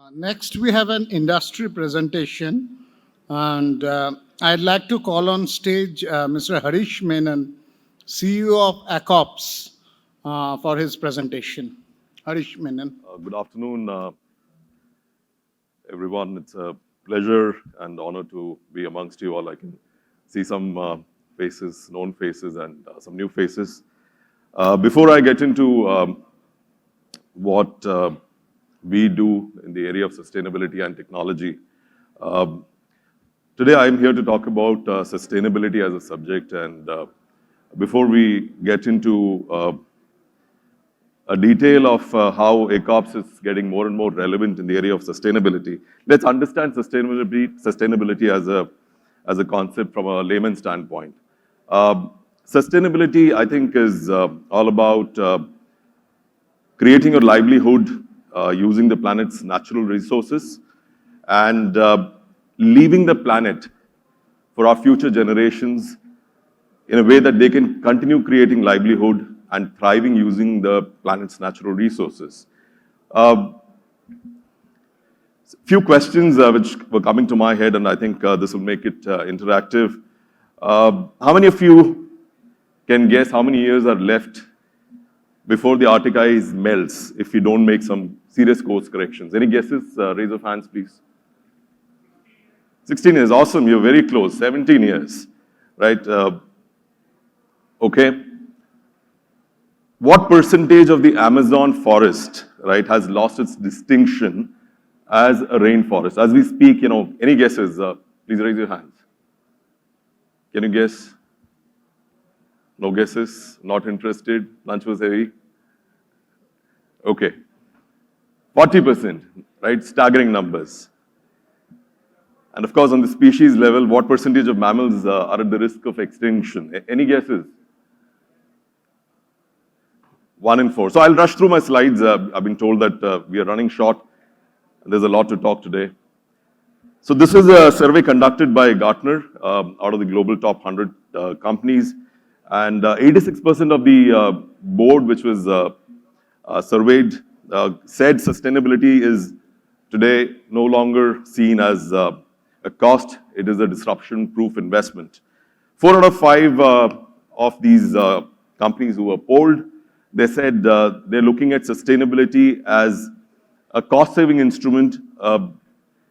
Next, we have an industry presentation, and I'd like to call on stage Mr. Harish Menon, CEO of Accops, for his presentation. Harish Menon. Good afternoon, everyone. It's a pleasure and honor to be amongst you all. I can see some faces, known faces, and some new faces. Before I get into what we do in the area of sustainability and technology, today I'm here to talk about sustainability as a subject. And before we get into a detail of how Accops is getting more and more relevant in the area of sustainability, let's understand sustainability as a concept from a layman's standpoint. Sustainability, I think, is all about creating a livelihood using the planet's natural resources and leaving the planet for our future generations in a way that they can continue creating livelihood and thriving using the planet's natural resources. Few questions which were coming to my head, and I think this will make it interactive. How many of you can guess how many years are left before the Arctic ice melts if we don't make some serious course corrections? Any guesses? Raise of hands, please. 16 years, awesome, you're very close. 17 years, right? Okay. What percentage of the Amazon forest, right, has lost its distinction as a rainforest? As we speak, any guesses? Please raise your hands. Can you guess? No guesses? Not interested? Lunch was heavy? Okay. 40%, right? Staggering numbers. And of course, on the species level, what percentage of mammals are at the risk of extinction? Any guesses? 1 in 4. So I'll rush through my slides. I've been told that we are running short. And there's a lot to talk today. So this is a survey conducted by Gartner out of the global top 100 companies. And 86% of the board which was surveyed said sustainability is today no longer seen as a cost. It is a disruption-proof investment. 4 out of 5 of these companies who were polled, they said they're looking at sustainability as a cost-saving instrument, an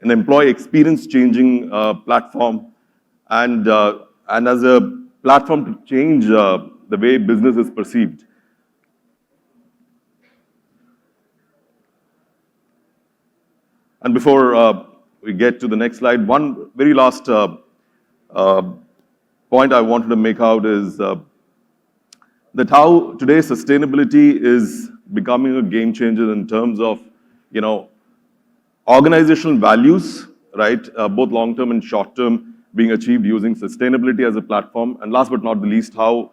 employee experience-changing platform, and as a platform to change the way business is perceived. And before we get to the next slide, one very last point I wanted to make out is that how today sustainability is becoming a game changer in terms of, organizational values, right? Both long-term and short-term being achieved using sustainability as a platform. And last but not the least, how,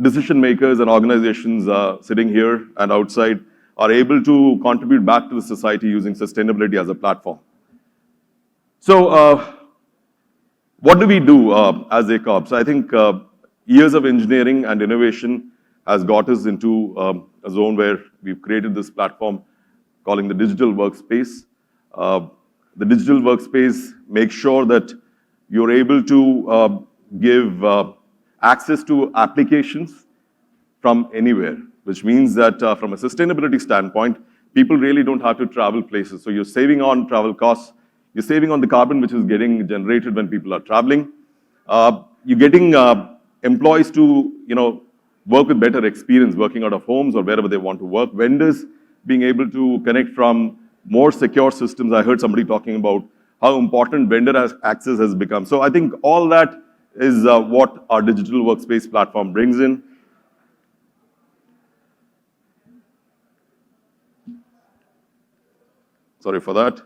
decision makers and organizations sitting here and outside are able to contribute back to the society using sustainability as a platform. So what do we do as Accops? I think years of engineering and innovation has got us into a zone where we've created this platform calling the digital workspace. The digital workspace makes sure that you're able to give access to applications from anywhere, which means that from a sustainability standpoint, people really don't have to travel places. So you're saving on travel costs, you're saving on the carbon which is getting generated when people are traveling. You're getting employees to work with better experience, working out of homes or wherever they want to work. Vendors being able to connect from more secure systems. I heard somebody talking about how important vendor access has become. So I think all that is what our digital workspace platform brings in. Sorry for that.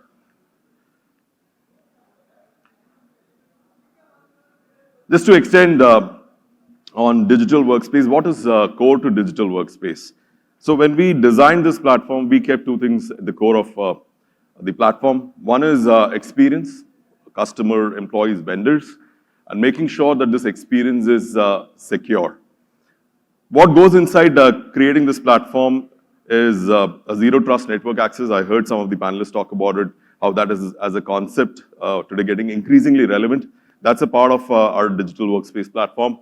Just to extend on digital workspace, what is core to digital workspace? So when we designed this platform, we kept 2 things at the core of the platform. One is experience, customer, employees, vendors, and making sure that this experience is secure. What goes inside creating this platform is a zero trust network access. I heard some of the panelists talk about it, how that is as a concept today getting increasingly relevant. That's a part of our digital workspace platform.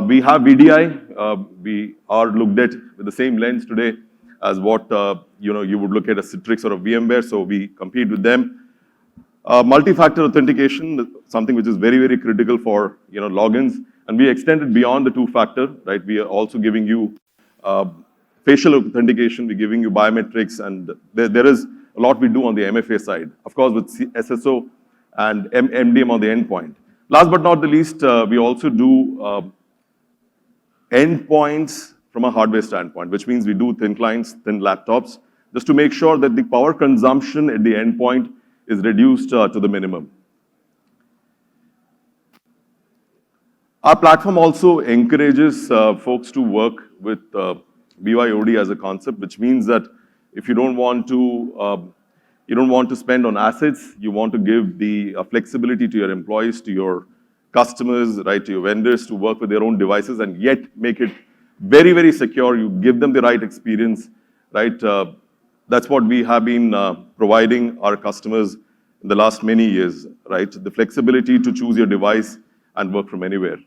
We have VDI. We are looked at with the same lens today as what you would look at a Citrix or a VMware. So we compete with them. Multi-factor authentication, something which is very, very critical for logins, and we extended beyond the two-factor. Right, we are also giving you facial authentication. We're giving you biometrics, and there is a lot we do on the MFA side. Of course, with SSO and MDM on the endpoint. Last but not the least, we also do endpoints from a hardware standpoint, which means we do thin clients, thin laptops, just to make sure that the power consumption at the endpoint is reduced to the minimum. Our platform also encourages folks to work with BYOD as a concept, which means that if you don't want to spend on assets, you want to give the flexibility to your employees, to your customers, right, to your vendors to work with their own devices and yet make it very, very secure. You give them the right experience, right? That's what we have been providing our customers in the last many years, right? The flexibility to choose your device and work from anywhere.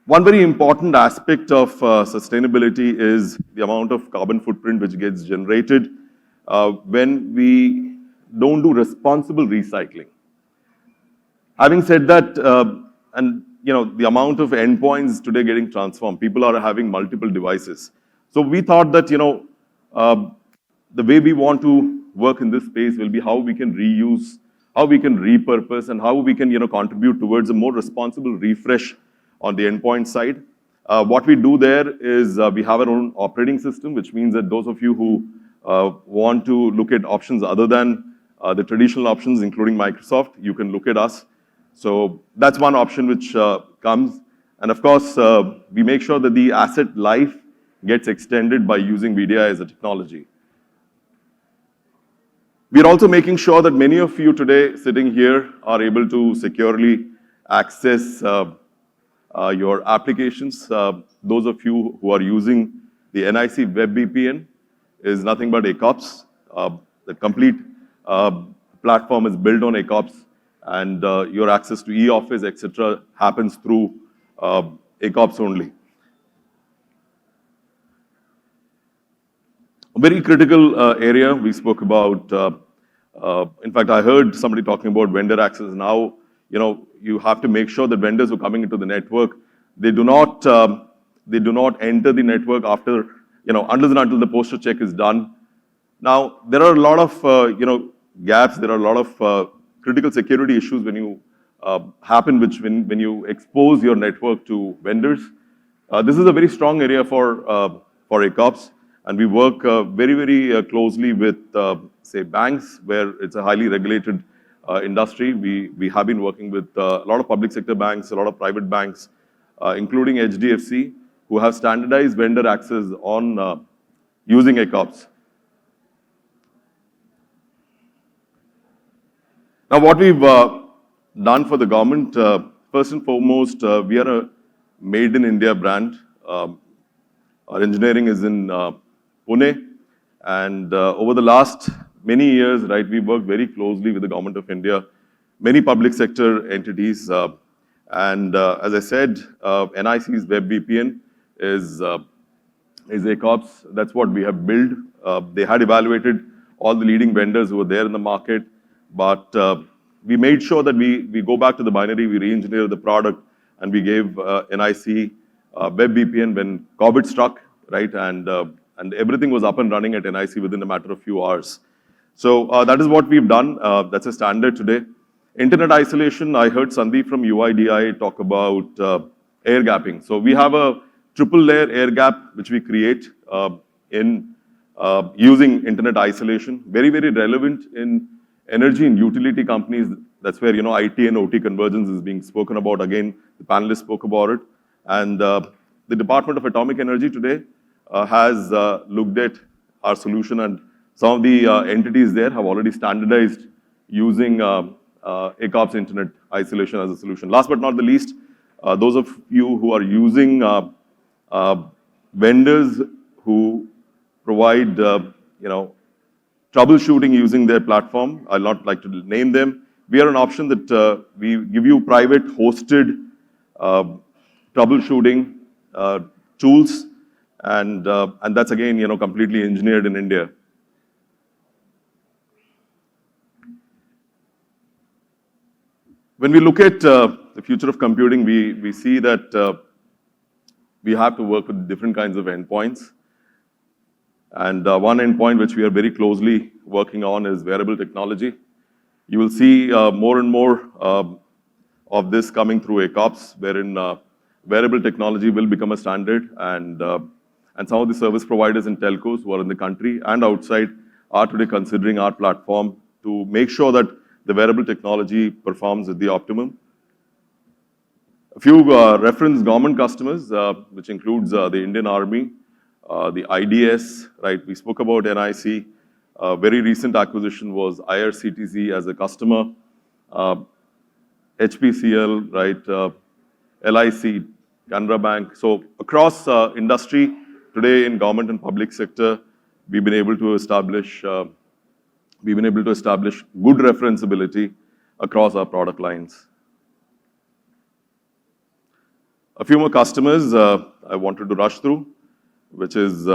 One very important aspect of sustainability is the amount of carbon footprint which gets generated when we don't do responsible recycling. Having said that, and the amount of endpoints today getting transformed, people are having multiple devices. So we thought that the way we want to work in this space will be how we can reuse, how we can repurpose, and how we can contribute towards a more responsible refresh on the endpoint side. What we do there is we have our own operating system, which means that those of you who want to look at options other than the traditional options, including Microsoft, you can look at us. So that's one option which comes. And of course, we make sure that the asset life gets extended by using VDI as a technology. We're also making sure that many of you today sitting here are able to securely access your applications. Those of you who are using the NIC Web VPN is nothing but Accops. The complete platform is built on Accops, and your access to e-office, etc., happens through Accops only. A very critical area we spoke about. In fact, I heard somebody talking about vendor access. Now, you have to make sure that vendors who are coming into the network, they do not enter the network after, unless and until the posture check is done. Now, there are a lot of, gaps. There are a lot of critical security issues when you happen, when you expose your network to vendors. This is a very strong area for Accops, and we work very, very closely with, say, banks, where it's a highly regulated industry. We have been working with a lot of public sector banks, a lot of private banks, including HDFC, who have standardized vendor access on using Accops. Now, what we've done for the government, first and foremost, we are a made in India brand. Our engineering is in Pune, and over the last many years, right, we worked very closely with the government of India, many public sector entities, and as I said, NIC's Web VPN is Accops. That's what we have built. They had evaluated all the leading vendors who were there in the market, but we made sure that we go back to the binary, we re-engineer the product, and we gave NIC Web VPN when COVID struck, right, and everything was up and running at NIC within a matter of few hours. So that is what we've done. That's a standard today. Internet isolation, I heard Sandeep from UIDI talk about air gapping. So we have a triple layer air gap which we create in using internet isolation. Very, very relevant in energy and utility companies. That's where IT and OT convergence is being spoken about. Again, the panelists spoke about it. And the Department of Atomic Energy today has looked at our solution, and some of the entities there have already standardized using Accops internet isolation as a solution. Last but not the least, those of you who are using vendors who provide, troubleshooting using their platform. I'll not like to name them. We are an option that we give you private hosted troubleshooting tools, and that's again, completely engineered in India. When we look at the future of computing, we see that we have to work with different kinds of endpoints. And one endpoint which we are very closely working on is wearable technology. You will see more and more of this coming through Accops, wherein wearable technology will become a standard, and some of the service providers and telcos who are in the country and outside are today considering our platform to make sure that the wearable technology performs at the optimum. A few reference government customers, which includes the Indian Army, the IDS, right? We spoke about NIC. Very recent acquisition was IRCTC as a customer, HPCL, right? LIC, Canara Bank. So across industry today in government and public sector, we've been able to establish good referenceability across our product lines. A few more customers I wanted to rush through, which is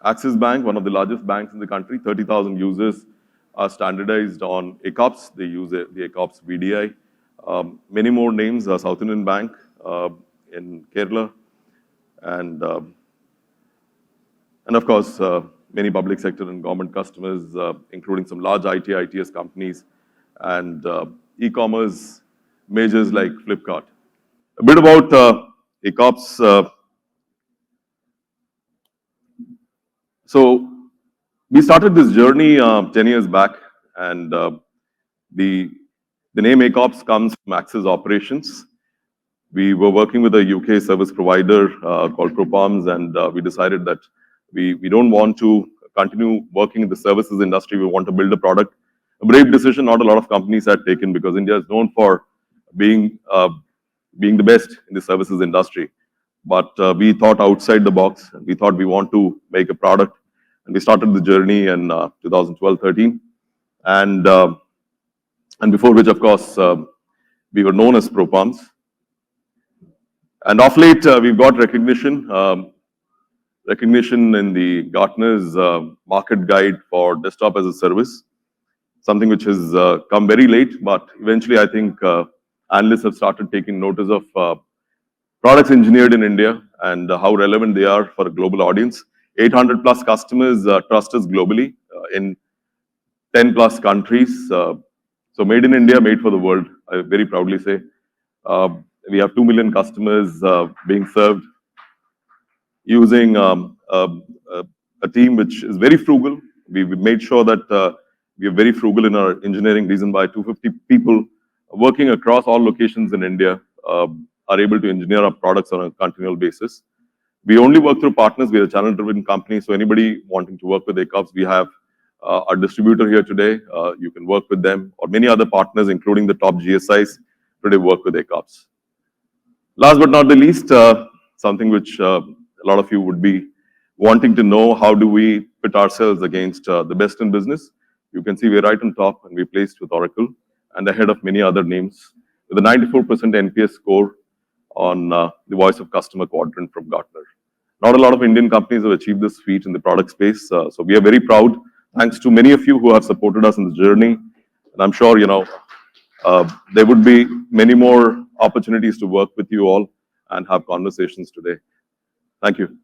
Axis Bank, one of the largest banks in the country. 30,000 users are standardized on Accops. They use the Accops VDI. Many more names, South Indian Bank in Kerala, and of course, many public sector and government customers, including some large IT, ITS companies, and e-commerce majors like Flipkart. A bit about Accops. So we started this journey 10 years back, and the name Accops comes from Axis Operations. We were working with a UK service provider called ProPalms, and we decided that we don't want to continue working in the services industry. We want to build a product. A brave decision not a lot of companies had taken, because India is known for being the best in the services industry. But we thought outside the box. We thought we want to make a product, and we started the journey in 2012-13, and before which, of course, we were known as ProPalms. And of late, we've got recognition in the Gartner's market guide for desktop as a service, something which has come very late, but eventually I think analysts have started taking notice of products engineered in India and how relevant they are for a global audience. 800 plus customers trust us globally in 10 plus countries. So made in India, made for the world, I very proudly say. We have 2 million customers being served using a team which is very frugal. We've made sure that we are very frugal in our engineering, reason why 250 people working across all locations in India are able to engineer our products on a continual basis. We only work through partners. We are a channel-driven company, so anybody wanting to work with Accops, we have our distributor here today. You can work with them, or many other partners, including the top GSIs, today work with Accops. Last but not the least, something which a lot of you would be wanting to know, how do we pit ourselves against the best in business? You can see we're right on top, and we're placed with Oracle and ahead of many other names with a 94% NPS score on the Voice of Customer quadrant from Gartner. Not a lot of Indian companies have achieved this feat in the product space, so we are very proud. Thanks to many of you who have supported us in the journey, and I'm sure there would be many more opportunities to work with you all and have conversations today. Thank you.